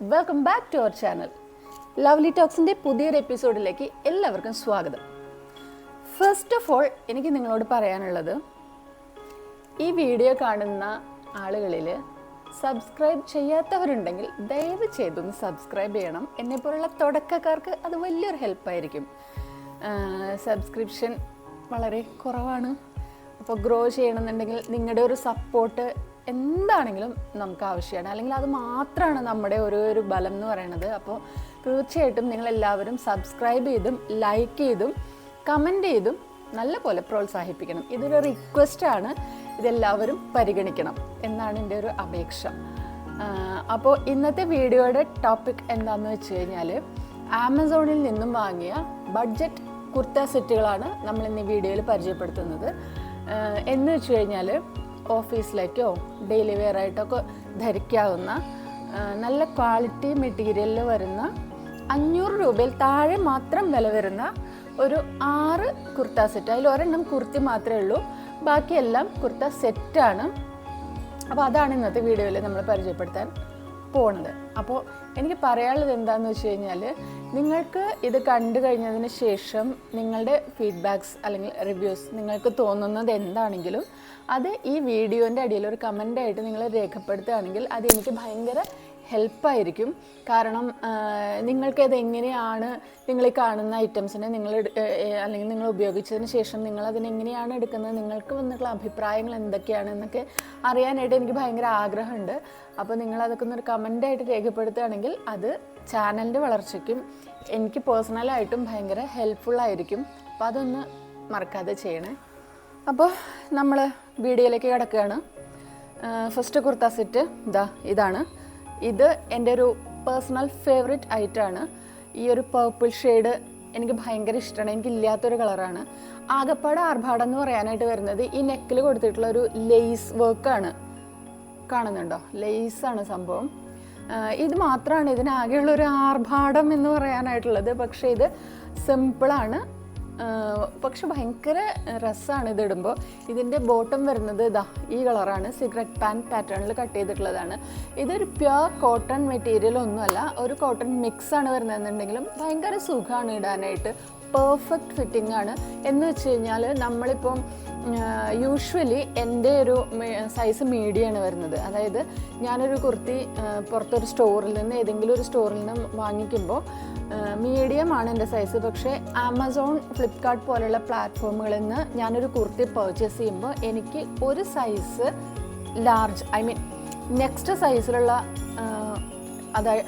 Welcome back to our channel. Lovely ടോക്സിൻ്റെ പുതിയൊരു എപ്പിസോഡിലേക്ക് എല്ലാവർക്കും സ്വാഗതം. ഫസ്റ്റ് ഓഫ് ഓൾ എനിക്ക് നിങ്ങളോട് പറയാനുള്ളത്, ഈ വീഡിയോ കാണുന്ന ആളുകളിൽ സബ്സ്ക്രൈബ് ചെയ്യാത്തവരുണ്ടെങ്കിൽ ദയവ് ചെയ്തൊന്ന് സബ്സ്ക്രൈബ് ചെയ്യണം. എന്നെപ്പോലുള്ള തുടക്കക്കാർക്ക് അത് വലിയൊരു ഹെൽപ്പായിരിക്കും. സബ്സ്ക്രിപ്ഷൻ വളരെ കുറവാണ്. അപ്പോൾ ഗ്രോ ചെയ്യണമെന്നുണ്ടെങ്കിൽ നിങ്ങളുടെ ഒരു സപ്പോർട്ട് എന്താണെങ്കിലും നമുക്ക് ആവശ്യമാണ്. അല്ലെങ്കിൽ അത് മാത്രമാണ് നമ്മുടെ ഒരു ബലം എന്ന് പറയുന്നത്. അപ്പോൾ തീർച്ചയായിട്ടും നിങ്ങളെല്ലാവരും സബ്സ്ക്രൈബ് ചെയ്തും ലൈക്ക് ചെയ്തും കമൻറ്റ് ചെയ്തും നല്ല പോലെ പ്രോത്സാഹിപ്പിക്കണം. ഇതൊരു റിക്വസ്റ്റാണ്, ഇതെല്ലാവരും പരിഗണിക്കണം എന്നാണ് എൻ്റെ ഒരു അപേക്ഷ. അപ്പോൾ ഇന്നത്തെ വീഡിയോയുടെ ടോപ്പിക് എന്താണെന്ന് വെച്ച് കഴിഞ്ഞാൽ, ആമസോണിൽ നിന്നും വാങ്ങിയ ബഡ്ജറ്റ് കുർത്ത സെറ്റുകളാണ് നമ്മൾ ഇന്ന് ഈ വീഡിയോയിൽ പരിചയപ്പെടുത്തുന്നത്. എന്ന് വെച്ച് കഴിഞ്ഞാൽ ഓഫീസിലേക്കോ ഡെയിലി വെയർ ആയിട്ടൊക്കെ ധരിക്കാവുന്ന നല്ല ക്വാളിറ്റി മെറ്റീരിയലിൽ വരുന്ന 500 രൂപയിൽ താഴെ മാത്രം വില വരുന്ന ഒരു 6 കുർത്ത സെറ്റ്. അതിൽ ഒരെണ്ണം കുർത്തി മാത്രമേ ഉള്ളൂ, ബാക്കിയെല്ലാം കുർത്ത സെറ്റാണ്. അപ്പോൾ അതാണ് ഇന്നത്തെ വീഡിയോയിൽ നമ്മൾ പരിചയപ്പെടുത്താൻ പോണത്. അപ്പോൾ എനിക്ക് പറയാനുള്ളത് എന്താണെന്ന് വെച്ച് കഴിഞ്ഞാൽ, നിങ്ങൾക്ക് ഇത് കണ്ടു കഴിഞ്ഞതിന് ശേഷം നിങ്ങളുടെ ഫീഡ്ബാക്ക്സ് അല്ലെങ്കിൽ റിവ്യൂസ്, നിങ്ങൾക്ക് തോന്നുന്നത് എന്താണെങ്കിലും അത് ഈ വീഡിയോൻ്റെ അടിയിൽ ഒരു കമൻ്റായിട്ട് നിങ്ങൾ രേഖപ്പെടുത്തുകയാണെങ്കിൽ അത് എനിക്ക് ഭയങ്കര ഹെൽപ്പായിരിക്കും. കാരണം നിങ്ങൾക്കത് എങ്ങനെയാണ്, നിങ്ങൾ ഈ കാണുന്ന ഐറ്റംസിനെ അല്ലെങ്കിൽ നിങ്ങൾ ഉപയോഗിച്ചതിന് ശേഷം നിങ്ങൾ അതിനെങ്ങനെയാണ് എടുക്കുന്നത്, നിങ്ങൾക്ക് വന്നിട്ടുള്ള അഭിപ്രായങ്ങൾ എന്തൊക്കെയാണ് എന്നൊക്കെ അറിയാനായിട്ട് എനിക്ക് ഭയങ്കര ആഗ്രഹമുണ്ട്. അപ്പോൾ നിങ്ങളതൊക്കെ ഒന്നൊരു കമൻ്റായിട്ട് രേഖപ്പെടുത്തുകയാണെങ്കിൽ അത് ചാനലിൻ്റെ വളർച്ചയ്ക്കും എനിക്ക് പേഴ്സണലായിട്ടും ഭയങ്കര ഹെൽപ്ഫുള്ളായിരിക്കും. അപ്പോൾ അതൊന്ന് മറക്കാതെ ചെയ്യണേ. അപ്പോൾ നമ്മൾ വീഡിയോയിലേക്ക് കിടക്കുകയാണ്. ഫസ്റ്റ് കുർത്ത സെറ്റ് ഇതാണ്. ഇത് എൻ്റെ ഒരു പേഴ്സണൽ ഫേവറേറ്റ് ഐറ്റമാണ്. ഈ ഒരു പർപ്പിൾ ഷെയ്ഡ് എനിക്ക് ഭയങ്കര ഇഷ്ടമാണ്. എനിക്കില്ലാത്തൊരു കളറാണ്. ആകപ്പാട് ആർഭാടം എന്ന് പറയാനായിട്ട് വരുന്നത് ഈ നെക്കിൽ കൊടുത്തിട്ടുള്ള ഒരു ലേസ് വർക്കാണ്. കാണുന്നുണ്ടോ? ലേസാണ് സംഭവം. ഇത് മാത്രമാണ് ഇതിനാകെയുള്ളൊരു ആർഭാടം എന്ന് പറയാനായിട്ടുള്ളത്. പക്ഷേ ഇത് സിമ്പിളാണ്, പക്ഷെ ഭയങ്കര രസമാണ് ഇതിടുമ്പോൾ. ഇതിൻ്റെ ബോട്ടം വരുന്നത് ഈ കളറാണ്. സിഗരറ്റ് പാൻ പാറ്റേണിൽ കട്ട് ചെയ്തിട്ടുള്ളതാണ്. ഇതൊരു പ്യുവർ കോട്ടൺ മെറ്റീരിയൽ ഒന്നുമല്ല, ഒരു കോട്ടൺ മിക്സാണ് വരുന്നതെന്നുണ്ടെങ്കിലും ഭയങ്കര സുഖമാണ് ഇടാനായിട്ട്. പെർഫെക്റ്റ് ഫിറ്റിംഗ് ആണ്. എന്ന് വെച്ച് കഴിഞ്ഞാൽ നമ്മളിപ്പം യൂഷ്വലി എൻ്റെ ഒരു സൈസ് മീഡിയമാണ് വരുന്നത്. അതായത് ഞാനൊരു കുർത്തി പുറത്തൊരു സ്റ്റോറിൽ നിന്ന്, ഏതെങ്കിലും ഒരു സ്റ്റോറിൽ നിന്ന് വാങ്ങിക്കുമ്പോൾ മീഡിയമാണ് എൻ്റെ സൈസ്. പക്ഷേ ആമസോൺ, ഫ്ലിപ്കാർട്ട് പോലെയുള്ള പ്ലാറ്റ്ഫോമുകളിൽ നിന്ന് ഞാനൊരു കുർത്തി പർച്ചേസ് ചെയ്യുമ്പോൾ എനിക്ക് ഒരു സൈസ് ലാർജ്, നെക്സ്റ്റ് സൈസിലുള്ള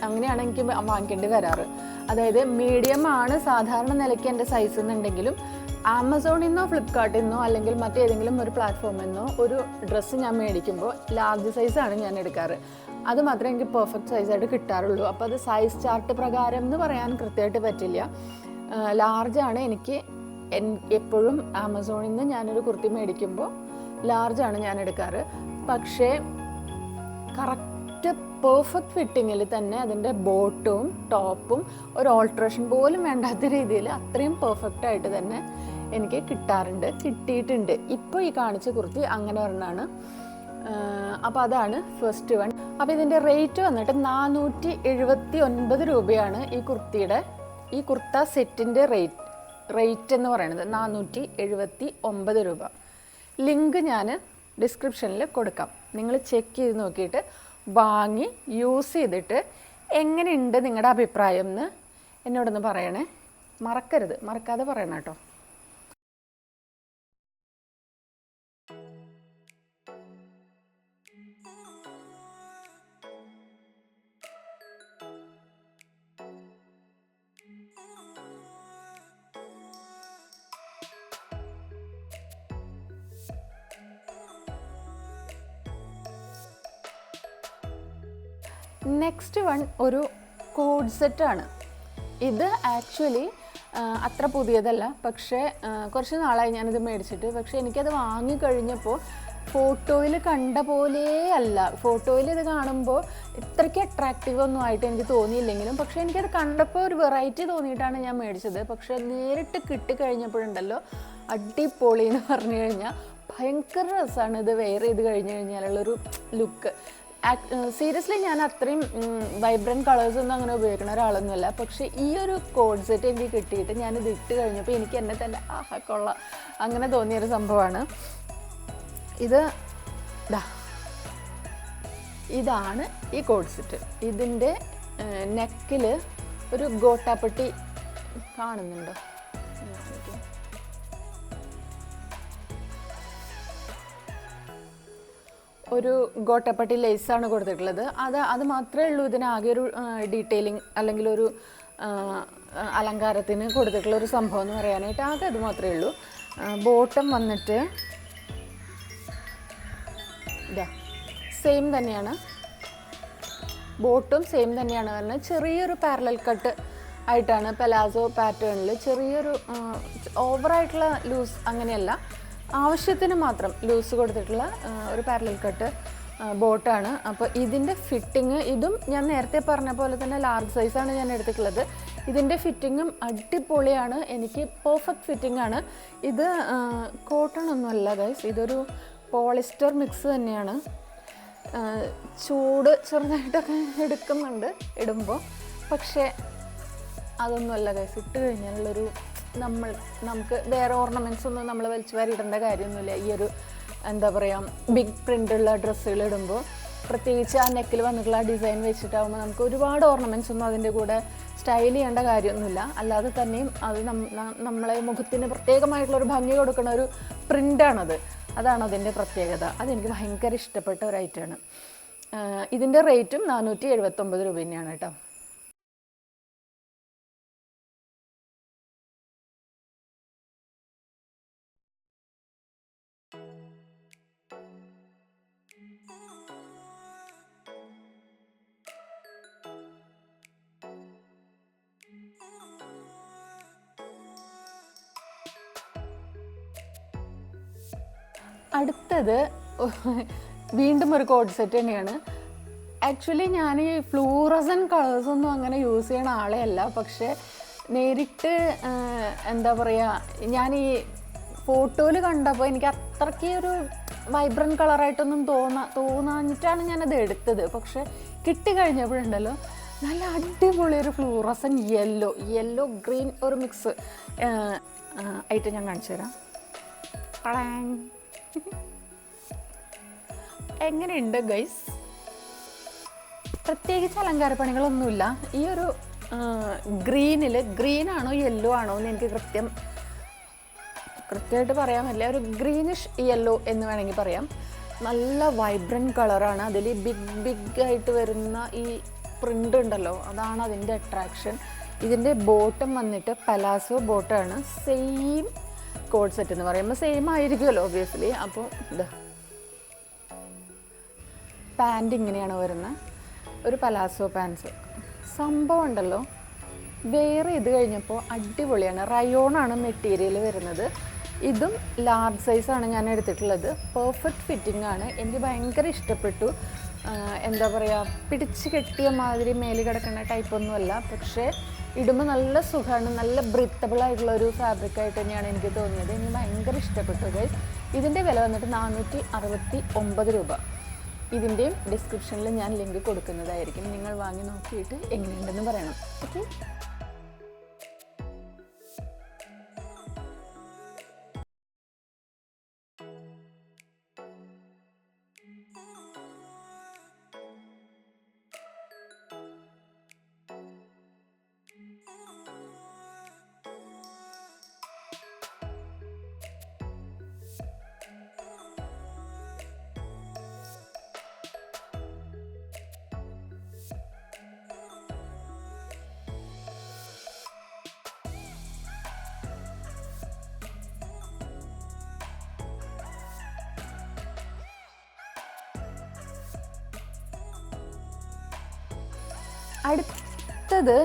അങ്ങനെയാണ് എനിക്ക് വാങ്ങിക്കേണ്ടി വരാറ്. അതായത് മീഡിയമാണ് സാധാരണ നിലയ്ക്ക് എൻ്റെ സൈസ് എന്നുണ്ടെങ്കിലും ആമസോണിൽ നിന്നോ ഫ്ലിപ്കാർട്ടിൽ നിന്നോ അല്ലെങ്കിൽ മറ്റേതെങ്കിലും ഒരു പ്ലാറ്റ്ഫോമിൽ നിന്നോ ഒരു ഡ്രസ്സ് ഞാൻ മേടിക്കുമ്പോൾ ലാർജ് സൈസാണ് ഞാൻ എടുക്കാറ്. അത് മാത്രമേ എനിക്ക് പെർഫെക്റ്റ് സൈസായിട്ട് കിട്ടാറുള്ളൂ. അപ്പോൾ അത് സൈസ് ചാർട്ട് പ്രകാരം എന്ന് പറയാൻ കൃത്യമായിട്ട് പറ്റില്ല. ലാർജാണ് എനിക്ക് എപ്പോഴും ആമസോണിൽ നിന്ന് ഞാനൊരു കുർത്തി മേടിക്കുമ്പോൾ ലാർജാണ് ഞാൻ എടുക്കാറ്. പക്ഷേ കറക്റ്റ് പെർഫെക്റ്റ് ഫിറ്റിങ്ങിൽ തന്നെ അതിൻ്റെ ബോട്ടും ടോപ്പും ഒരു ഓൾട്രേഷൻ പോലും വേണ്ടാത്ത രീതിയിൽ അത്രയും പെർഫെക്റ്റ് ആയിട്ട് തന്നെ എനിക്ക് കിട്ടിയിട്ടുണ്ട്. ഇപ്പോൾ ഈ കാണിച്ച കുർത്തി അങ്ങനെ ഒരെണ്ണമാണ്. അപ്പോൾ അതാണ് ഫസ്റ്റ് വൺ. അപ്പോൾ ഇതിൻ്റെ റേറ്റ് വന്നിട്ട് 479 രൂപയാണ് ഈ കുർത്ത സെറ്റിൻ്റെ റേറ്റ് എന്ന് പറയുന്നത്. 479 രൂപ. ലിങ്ക് ഞാൻ ഡിസ്ക്രിപ്ഷനിൽ കൊടുക്കാം. നിങ്ങൾ ചെക്ക് ചെയ്ത് നോക്കിയിട്ട് വാങ്ങി യൂസ് ചെയ്തിട്ട് എങ്ങനെയുണ്ട് നിങ്ങളുടെ അഭിപ്രായം എന്ന് എന്നോടൊന്ന് പറയണേ. മറക്കാതെ പറയണം കേട്ടോ. നെക്സ്റ്റ് വൺ ഒരു കോഡ് സെറ്റാണ്. ഇത് ആക്ച്വലി അത്ര പുതിയതല്ല, പക്ഷേ കുറച്ച് നാളായി ഞാനിത് മേടിച്ചിട്ട്. പക്ഷേ എനിക്കത് വാങ്ങിക്കഴിഞ്ഞപ്പോൾ ഫോട്ടോയിൽ കണ്ട പോലെ അല്ല. ഫോട്ടോയിൽ ഇത് കാണുമ്പോൾ ഇത്രയ്ക്ക് അട്രാക്റ്റീവ് ഒന്നും ആയിട്ട് എനിക്ക് തോന്നിയില്ലെങ്കിലും, പക്ഷേ എനിക്കത് കണ്ടപ്പോൾ ഒരു വെറൈറ്റി തോന്നിയിട്ടാണ് ഞാൻ മേടിച്ചത്. പക്ഷേ നേരിട്ട് കിട്ടിക്കഴിഞ്ഞപ്പോഴുണ്ടല്ലോ അടിപൊളി എന്ന് പറഞ്ഞു കഴിഞ്ഞാൽ ഭയങ്കര രസമാണ് ഇത് വെയർ ചെയ്ത് കഴിഞ്ഞ് കഴിഞ്ഞാലുള്ളൊരു ലുക്ക്. സീരിയസ്ലി ഞാൻ അത്രയും വൈബ്രൻറ്റ് കളേഴ്സ് ഒന്നും അങ്ങനെ ഉപയോഗിക്കുന്ന ഒരാളൊന്നുമല്ല. പക്ഷേ ഈ ഒരു കോഡ് സെറ്റ് എനിക്ക് കിട്ടിയിട്ട് ഞാനിത് ഇട്ട് കഴിഞ്ഞപ്പോൾ എനിക്ക് എന്നെ തന്നെ ആഹാ കൊള്ളാം അങ്ങനെ തോന്നിയൊരു സംഭവമാണ് ഇത്. ഇതാണ് ഈ കോഡ് സെറ്റ്. ഇതിൻ്റെ നെക്കിൽ ഒരു ഗോട്ടാപ്പട്ടി കാണുന്നുണ്ടോ? ഒരു ഗോട്ടപ്പട്ടി ലേസാണ് കൊടുത്തിട്ടുള്ളത്. അത് മാത്രമേ ഉള്ളൂ ഇതിനാകെ ഒരു ഡീറ്റെയിലിംഗ് അല്ലെങ്കിൽ ഒരു അലങ്കാരത്തിന് കൊടുത്തിട്ടുള്ള ഒരു സംഭവം എന്ന് പറയാനായിട്ട്. ആകെ അത് മാത്രമേ ഉള്ളൂ. ബോട്ടം വന്നിട്ട് സെയിം തന്നെയാണ്. ബോട്ടും സെയിം തന്നെയാണ് പറഞ്ഞാൽ ചെറിയൊരു പാരലൽ കട്ട് ആയിട്ടാണ് പെലാസോ പാറ്റേണിൽ. ചെറിയൊരു ഓവറായിട്ടുള്ള ലൂസ് അങ്ങനെയല്ല, ആവശ്യത്തിന് മാത്രം ലൂസ് കൊടുത്തിട്ടുള്ള ഒരു പാരലൽ കട്ട് ബോട്ടാണ്. അപ്പോൾ ഇതിൻ്റെ ഫിറ്റിങ് ഇതും ഞാൻ നേരത്തെ പറഞ്ഞ പോലെ തന്നെ ലാർജ് സൈസാണ് ഞാൻ എടുത്തിട്ടുള്ളത്. ഇതിൻ്റെ ഫിറ്റിങ്ങും അടിപൊളിയാണ്. എനിക്ക് പെർഫെക്റ്റ് ഫിറ്റിംഗ് ആണ്. ഇത് കോട്ടൺ ഒന്നുമല്ല ഗൈസ്, ഇതൊരു പോളിസ്റ്റർ മിക്സ് തന്നെയാണ്. ചൂട് ചെറുതായിട്ടൊക്കെ ഇടുമ്പോൾ, പക്ഷേ അതൊന്നുമല്ല ഗൈസ്. ഇട്ട് കഴിഞ്ഞാലുള്ളൊരു നമുക്ക് വേറെ ഓർണമെൻറ്റ്സ് ഒന്നും നമ്മൾ വലിച്ചു വാരി ഇടേണ്ട കാര്യമൊന്നുമില്ല. ഈ ഒരു എന്താ പറയുക ബിഗ് പ്രിൻ്റുള്ള ഡ്രസ്സുകൾ ഇടുമ്പോൾ, പ്രത്യേകിച്ച് ആ നെക്കിൽ വന്നിട്ടുള്ള ആ ഡിസൈൻ വെച്ചിട്ടാകുമ്പോൾ നമുക്ക് ഒരുപാട് ഓർണമെൻറ്റ്സ് ഒന്നും അതിൻ്റെ കൂടെ സ്റ്റൈൽ ചെയ്യേണ്ട കാര്യമൊന്നുമില്ല. അല്ലാതെ തന്നെയും അത് നമ്മളെ മുഖത്തിന് പ്രത്യേകമായിട്ടുള്ളൊരു ഭംഗി കൊടുക്കുന്ന ഒരു പ്രിൻ്റാണത്. അതാണ് അതിൻ്റെ പ്രത്യേകത. അതെനിക്ക് ഭയങ്കര ഇഷ്ടപ്പെട്ട ഒരു ഐറ്റമാണ്. ഇതിൻ്റെ റേറ്റും 479 രൂപ തന്നെയാണ് കേട്ടോ. അടുത്തത് വീണ്ടും ഒരു കോഡ് സെറ്റ് തന്നെയാണ്. ആക്ച്വലി ഞാൻ ഈ ഫ്ലൂറസൻ കളേഴ്സൊന്നും അങ്ങനെ യൂസ് ചെയ്യണ ആളെ അല്ല. പക്ഷേ നേരിട്ട് എന്താ പറയുക, ഞാൻ ഈ ഫോട്ടോയിൽ കണ്ടപ്പോൾ എനിക്ക് അത്രയ്ക്ക് ഒരു വൈബ്രൻറ്റ് കളറായിട്ടൊന്നും തോന്നാഞ്ഞിട്ടാണ് ഞാനത് എടുത്തത്. പക്ഷേ കിട്ടിക്കഴിഞ്ഞപ്പോഴുണ്ടല്ലോ നല്ല അടിപൊളി ഒരു ഫ്ലൂറസൻ യെല്ലോ ഗ്രീൻ ഒരു മിക്സ് ആയിട്ട് ഞാൻ കാണിച്ചു തരാം. എങ്ങനെയുണ്ട് ഗൈസ്? പ്രത്യേകിച്ച് അലങ്കാരപ്പണികളൊന്നുമില്ല. ഈ ഒരു ഗ്രീനിൽ, ഗ്രീനാണോ യെല്ലോ ആണോ എന്ന് എനിക്ക് കൃത്യമായിട്ട് പറയാൻ പറ്റില്ല. ഒരു ഗ്രീനിഷ് യെല്ലോ എന്ന് വേണമെങ്കിൽ പറയാം. നല്ല വൈബ്രൻറ്റ് കളറാണ്. അതിൽ ബിഗ് ആയിട്ട് വരുന്ന ഈ പ്രിൻ്റ് ഉണ്ടല്ലോ, അതാണ് അതിൻ്റെ അട്രാക്ഷൻ. ഇതിൻ്റെ ബോട്ടം വന്നിട്ട് പലാസോ ബോട്ടാണ്. സെയിം കോഡ് സെറ്റ് എന്ന് പറയുമ്പോൾ സെയിം ആയിരിക്കുമല്ലോ ഒബ്വിയസ്ലി. അപ്പോൾ പാൻറ് ഇങ്ങനെയാണ് വരുന്നത്, ഒരു പലാസോ പാൻസ്. സംഭവം ഉണ്ടല്ലോ വേറെ ഇത് കഴിഞ്ഞപ്പോൾ അടിപൊളിയാണ്. റയോണാണ് മെറ്റീരിയൽ വരുന്നത്. ഇതും ലാർജ് സൈസാണ് ഞാൻ എടുത്തിട്ടുള്ളത്. പെർഫെക്റ്റ് ഫിറ്റിംഗ് ആണ്. എനിക്ക് ഭയങ്കര ഇഷ്ടപ്പെട്ടു. എന്താ പറയുക, പിടിച്ച് കെട്ടിയ മാതിരി മേല് കിടക്കുന്ന ടൈപ്പൊന്നുമല്ല. പക്ഷേ ഇടുമ്പോൾ നല്ല സുഖമാണ്. നല്ല ബ്രീത്തബിൾ ആയിട്ടുള്ള ഒരു ഫാബ്രിക്കായിട്ട് തന്നെയാണ് എനിക്ക് തോന്നിയത്. എനിക്ക് ഭയങ്കര ഇഷ്ടപ്പെട്ടു ഗൈസ്. ഇതിൻ്റെ വില വന്നിട്ട് 469 രൂപ. ഇതിൻ്റെയും ഡിസ്ക്രിപ്ഷനിൽ ഞാൻ ലിങ്ക് കൊടുക്കുന്നതായിരിക്കും. നിങ്ങൾ വാങ്ങി നോക്കിയിട്ട് എങ്ങനെയുണ്ടെന്ന് പറയണം. ഓക്കെ. അടുത്തത്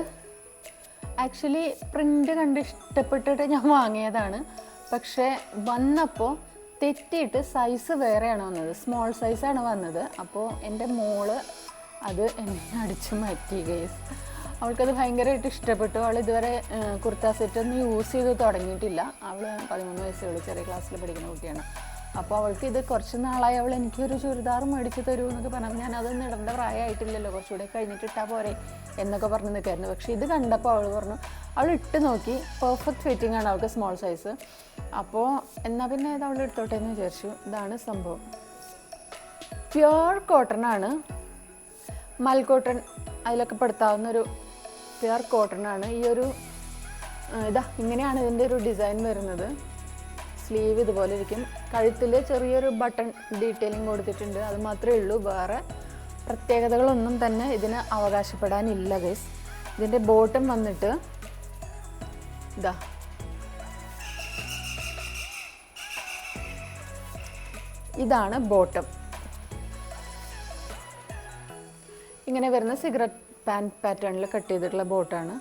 ആക്ച്വലി പ്രിൻ്റ് കണ്ട് ഇഷ്ടപ്പെട്ടിട്ട് ഞാൻ വാങ്ങിയതാണ്. പക്ഷേ വന്നപ്പോൾ തെറ്റിയിട്ട് സൈസ് വേറെയാണ് വന്നത്, സ്മോൾ സൈസാണ് വന്നത്. അപ്പോൾ എൻ്റെ മോള് അത് എന്നെ അടിച്ചു മാറ്റി ഗൈസ്. അവൾക്കത് ഭയങ്കരമായിട്ട് ഇഷ്ടപ്പെട്ടു. അവൾ ഇതുവരെ കുർത്ത സെറ്റൊന്നും യൂസ് ചെയ്ത് തുടങ്ങിയിട്ടില്ല. അവൾ 13 വയസ്സേ ഉള്ളൂ, ചെറിയ ക്ലാസ്സിൽ പഠിക്കുന്ന കുട്ടിയാണ്. അപ്പോൾ അവൾക്ക് ഇത് കുറച്ച് നാളായി അവൾ എനിക്കൊരു ചുരിദാർ മേടിച്ച് തരൂ എന്നൊക്കെ പറഞ്ഞു. ഞാനതൊന്നും ഇടേണ്ട പ്രായമായിട്ടില്ലല്ലോ, കുറച്ചുകൂടെ കഴിഞ്ഞിട്ട് ഇട്ടാൽ പോരെ എന്നൊക്കെ പറഞ്ഞ് നിൽക്കായിരുന്നു. പക്ഷേ ഇത് കണ്ടപ്പോൾ അവൾ പറഞ്ഞു, അവൾ ഇട്ട് നോക്കി, പെർഫെക്റ്റ് ഫിറ്റിംഗ് ആണ് അവൾക്ക്, സ്മോൾ സൈസ്. അപ്പോൾ എന്നാൽ പിന്നെ ഇത് അവൾ എടുത്തോട്ടെ എന്ന് വിചാരിച്ചു. ഇതാണ് സംഭവം. പ്യുവർ കോട്ടൺ ആണ്, മൽ കോട്ടൺ അതിലൊക്കെ പെടുത്താവുന്നൊരു പ്യുവർ കോട്ടൺ ആണ്. ഈ ഒരു ഇങ്ങനെയാണ് ഇതിൻ്റെ ഒരു ഡിസൈൻ വരുന്നത്. സ്ലീവ് ഇതുപോലെ ഇരിക്കും. കഴുത്തിൽ ചെറിയൊരു ബട്ടൺ ഡീറ്റെയിലിംഗ് കൊടുത്തിട്ടുണ്ട്, അത് മാത്രമേ ഉള്ളൂ. വേറെ പ്രത്യേകതകളൊന്നും തന്നെ ഇതിന് അവകാശപ്പെടാനില്ല ഗൈസ്. ഇതിൻ്റെ ബോട്ടം വന്നിട്ട് ഇതാണ് ബോട്ടം. ഇങ്ങനെ വരുന്ന സിഗരറ്റ് പാൻറ് പാറ്റേണിൽ കട്ട് ചെയ്തിട്ടുള്ള ബോട്ടാണ്.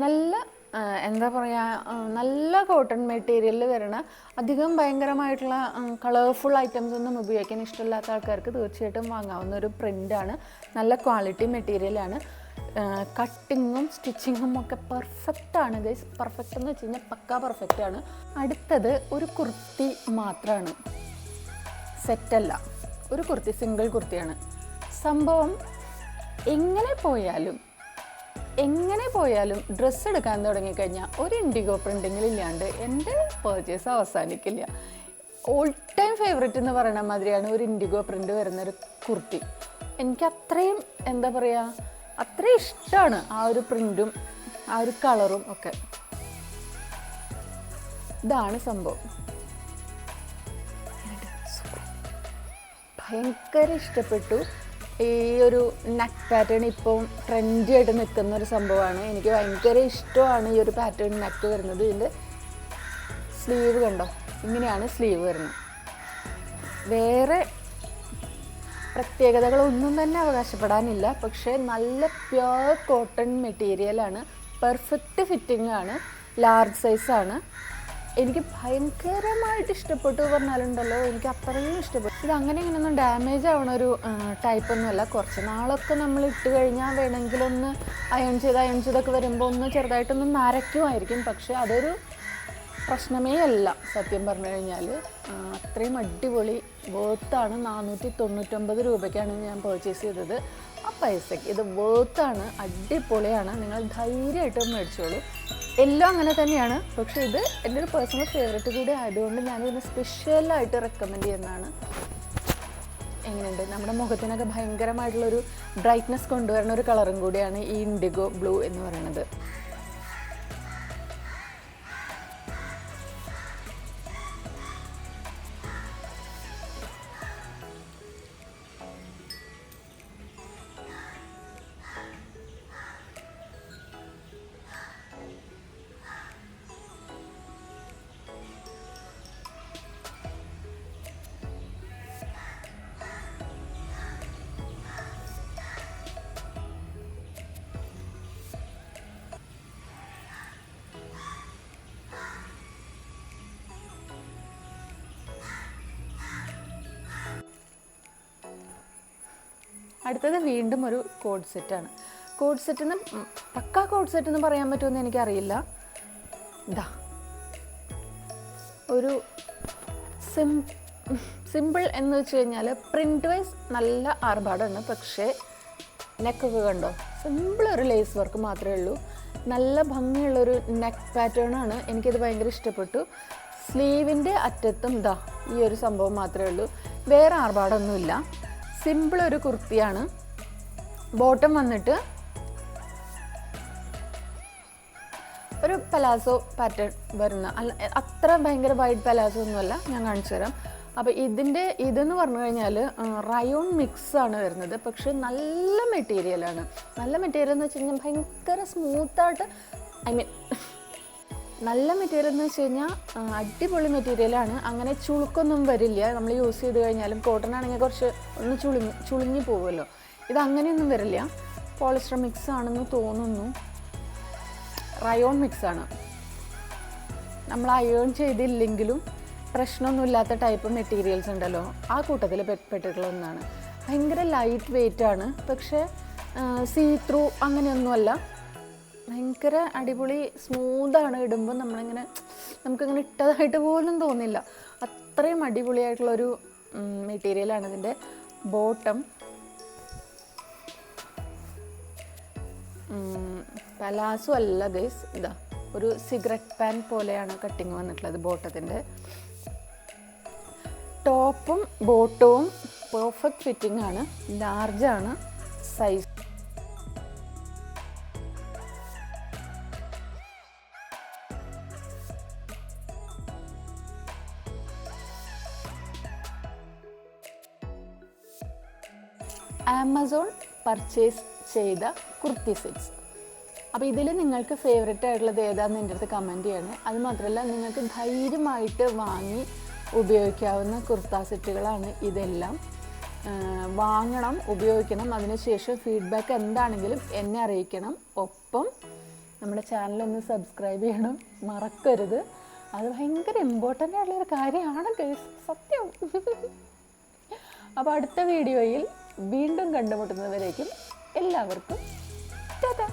നല്ല എന്താ പറയുക, നല്ല കോട്ടൺ മെറ്റീരിയലിൽ വരണ, അധികം ഭയങ്കരമായിട്ടുള്ള കളർഫുൾ ഐറ്റംസ് ഒന്നും ഉപയോഗിക്കാൻ ഇഷ്ടമില്ലാത്ത ആൾക്കാർക്ക് തീർച്ചയായിട്ടും വാങ്ങാവുന്ന ഒരു പ്രിൻ്റാണ്. നല്ല ക്വാളിറ്റി മെറ്റീരിയലാണ്. കട്ടിങ്ങും സ്റ്റിച്ചിങ്ങും ഒക്കെ പെർഫെക്റ്റാണ് ഗൈസ്. പെർഫെക്റ്റ് എന്ന് വെച്ച് കഴിഞ്ഞാൽ പക്കാ പെർഫെക്റ്റാണ്. അടുത്തത് ഒരു കുർത്തി മാത്രമാണ്, സെറ്റല്ല. ഒരു കുർത്തി, സിംഗിൾ കുർത്തിയാണ്. സംഭവം എങ്ങനെ പോയാലും ഡ്രസ്സ് എടുക്കാൻ തുടങ്ങിക്കഴിഞ്ഞാൽ ഒരു ഇൻഡിഗോ പ്രിൻറ്റിങ്ങിലില്ലാണ്ട് എൻ്റെ പർച്ചേസ് അവസാനിക്കില്ല. ഓൾ ടൈം ഫേവറേറ്റ് എന്ന് പറയുന്ന മാതിരിയാണ് ഒരു ഇൻഡിഗോ പ്രിൻ്റ് വരുന്നൊരു കുർത്തി. എനിക്ക് അത്രയും എന്താ പറയുക, അത്രയും ഇഷ്ടമാണ് ആ ഒരു പ്രിൻറ്റും ആ ഒരു കളറും ഒക്കെ. ഇതാണ് സംഭവം. ഭയങ്കര ഇഷ്ടപ്പെട്ടു. ഈ ഒരു നെക്ക് പാറ്റേൺ ഇപ്പം ട്രെൻഡി ആയിട്ട് നിൽക്കുന്ന ഒരു സംഭവമാണ്. എനിക്ക് ഭയങ്കര ഇഷ്ടമാണ് ഈ ഒരു പാറ്റേൺ നെക്ക് വരുന്നത്. ഇതിൻ്റെ സ്ലീവ് കണ്ടോ, ഇങ്ങനെയാണ് സ്ലീവ് വരുന്നത്. വേറെ പ്രത്യേകതകളൊന്നും തന്നെ അവകാശപ്പെടാനില്ല. പക്ഷേ നല്ല പ്യുവർ കോട്ടൺ മെറ്റീരിയലാണ്, പെർഫെക്റ്റ് ഫിറ്റിംഗ് ആണ്, ലാർജ് സൈസാണ്. എനിക്ക് ഭയങ്കരമായിട്ട് ഇഷ്ടപ്പെട്ടു പറഞ്ഞാലുണ്ടല്ലോ, എനിക്ക് അത്രയും ഇഷ്ടപ്പെട്ടു. ഇത് അങ്ങനെ ഇങ്ങനെയൊന്നും ഡാമേജ് ആവണ ഒരു ടൈപ്പൊന്നുമല്ല. കുറച്ച് നാളൊക്കെ നമ്മൾ ഇട്ട് കഴിഞ്ഞാൽ വേണമെങ്കിലൊന്ന് അയൺ ചെയ്തൊക്കെ വരുമ്പോൾ ഒന്ന് ചെറുതായിട്ടൊന്ന് നരയ്ക്കുമായിരിക്കും. പക്ഷേ അതൊരു പ്രശ്നമേ അല്ല സത്യം പറഞ്ഞു കഴിഞ്ഞാൽ. അത്രയും അടിപൊളി വേർത്താണ്. 499 രൂപയ്ക്കാണ് ഞാൻ പർച്ചേസ് ചെയ്തത്. ആ പൈസയ്ക്ക് ഇത് വേർത്താണ്, അടിപൊളിയാണ്. നിങ്ങൾ ധൈര്യമായിട്ട് മേടിച്ചോളൂ. എല്ലാം അങ്ങനെ തന്നെയാണ്, പക്ഷേ ഇത് എൻ്റെ ഒരു പേഴ്സണൽ ഫേവറേറ്റ് കൂടി ആയതുകൊണ്ട് ഞാനിതിന് സ്പെഷ്യലായിട്ട് റെക്കമെൻഡ് ചെയ്യുന്നതാണ്. എങ്ങനെയുണ്ട്, നമ്മുടെ മുഖത്തിനൊക്കെ ഭയങ്കരമായിട്ടുള്ളൊരു ബ്രൈറ്റ്നെസ് കൊണ്ടുവരുന്ന ഒരു കളറും കൂടിയാണ് ഈ ഇൻഡിഗോ ബ്ലൂ എന്ന് പറയുന്നത്. അടുത്തത് വീണ്ടും ഒരു കോഡ് സെറ്റാണ്. കോഡ് സെറ്റിന് പക്കാ കോഡ് സെറ്റ് എന്ന് പറയാൻ പറ്റുമെന്ന് എനിക്കറിയില്ല. ഒരു സിമ്പിൾ എന്ന് വെച്ച് കഴിഞ്ഞാൽ പ്രിൻ്റ് വൈസ് നല്ല ആർഭാടമാണ്. പക്ഷേ നെക്കൊക്കെ കണ്ടോ, സിമ്പിൾ ഒരു ലേസ് വർക്ക് മാത്രമേ ഉള്ളൂ. നല്ല ഭംഗിയുള്ളൊരു നെക്ക് പാറ്റേൺ ആണ്. എനിക്കത് ഭയങ്കര ഇഷ്ടപ്പെട്ടു. സ്ലീവിൻ്റെ അറ്റത്തും ഈ ഒരു സംഭവം മാത്രമേ ഉള്ളൂ. വേറെ ആർഭാടമൊന്നുമില്ല. സിമ്പിൾ ഒരു കുർത്തിയാണ്. ബോട്ടം വന്നിട്ട് ഒരു പലാസോ പാറ്റേൺ വരുന്ന, അല്ല അത്ര ഭയങ്കര വൈഡ് പലാസോ ഒന്നുമല്ല, ഞാൻ കാണിച്ചു തരാം. അപ്പോൾ ഇതെന്ന് പറഞ്ഞു കഴിഞ്ഞാൽ റയോൺ മിക്സ് ആണ് വരുന്നത്. പക്ഷേ നല്ല മെറ്റീരിയലാണ്. നല്ല മെറ്റീരിയൽ എന്ന് വെച്ച് കഴിഞ്ഞാൽ ഭയങ്കര സ്മൂത്തായിട്ട്, നല്ല മെറ്റീരിയൽ എന്ന് വെച്ച് കഴിഞ്ഞാൽ അടിപൊളി മെറ്റീരിയലാണ്. അങ്ങനെ ചുളുക്കൊന്നും വരില്ല നമ്മൾ യൂസ് ചെയ്ത് കഴിഞ്ഞാലും. കോട്ടൺ ആണെങ്കിൽ കുറച്ച് ഒന്ന് ചുളുങ്ങി പോകുമല്ലോ. ഇത് അങ്ങനെയൊന്നും വരില്ല. പോളിസ്റ്റർ മിക്സ് ആണെന്ന് തോന്നുന്നു. റയോൺ മിക്സാണ്. നമ്മൾ അയേൺ ചെയ്തില്ലെങ്കിലും പ്രശ്നമൊന്നുമില്ലാത്ത ടൈപ്പ് മെറ്റീരിയൽസ് ഉണ്ടല്ലോ, ആ കൂട്ടത്തിൽ പെട്ടിട്ടുള്ള ഒന്നാണ്. ഭയങ്കര ലൈറ്റ് വെയ്റ്റ് ആണ്. പക്ഷേ സീ ത്രൂ അങ്ങനെയൊന്നുമല്ല. ഭയങ്കര അടിപൊളി സ്മൂത്താണ്. ഇടുമ്പോൾ നമ്മളിങ്ങനെ നമുക്കങ്ങനെ ഇട്ടതായിട്ട് പോലും തോന്നില്ല. അത്രയും അടിപൊളിയായിട്ടുള്ളൊരു മെറ്റീരിയലാണ് ഇതിൻ്റെ ബോട്ടം. പലാസോ അല്ല ഗൈസ്, ഇതാ ഒരു സിഗരറ്റ് പാൻ പോലെയാണ് കട്ടിങ് വന്നിട്ടുള്ളത് ബോട്ടത്തിൻ്റെ. ടോപ്പും ബോട്ടവും പെർഫെക്റ്റ് ഫിറ്റിംഗ് ആണ്, ലാർജാണ് സൈസ്. ആമസോൺ പർച്ചേസ് ചെയ്ത കുർത്തി സെറ്റ്സ്. അപ്പോൾ ഇതിൽ നിങ്ങൾക്ക് ഫേവറേറ്റ് ആയിട്ടുള്ളത് ഏതാണെന്ന് എൻ്റെ അടുത്ത് കമൻറ്റ് ചെയ്യണേ. അത് മാത്രമല്ല നിങ്ങൾക്ക് ധൈര്യമായിട്ട് വാങ്ങി ഉപയോഗിക്കാവുന്ന കുർത്ത സെറ്റുകളാണ് ഇതെല്ലാം. വാങ്ങണം, ഉപയോഗിക്കണം, അതിനുശേഷം ഫീഡ്ബാക്ക് എന്താണെങ്കിലും എന്നെ അറിയിക്കണം. ഒപ്പം നമ്മുടെ ചാനലൊന്ന് സബ്സ്ക്രൈബ് ചെയ്യണം, മറക്കരുത്. അത് ഭയങ്കര ഇമ്പോർട്ടൻ്റ് ആയിട്ടുള്ളൊരു കാര്യമാണ് ഗൈസ്, സത്യം. അപ്പോൾ അടുത്ത വീഡിയോയിൽ വീണ്ടും കണ്ടുമുട്ടുന്നവരേക്കും എല്ലാവർക്കും ടാറ്റാ.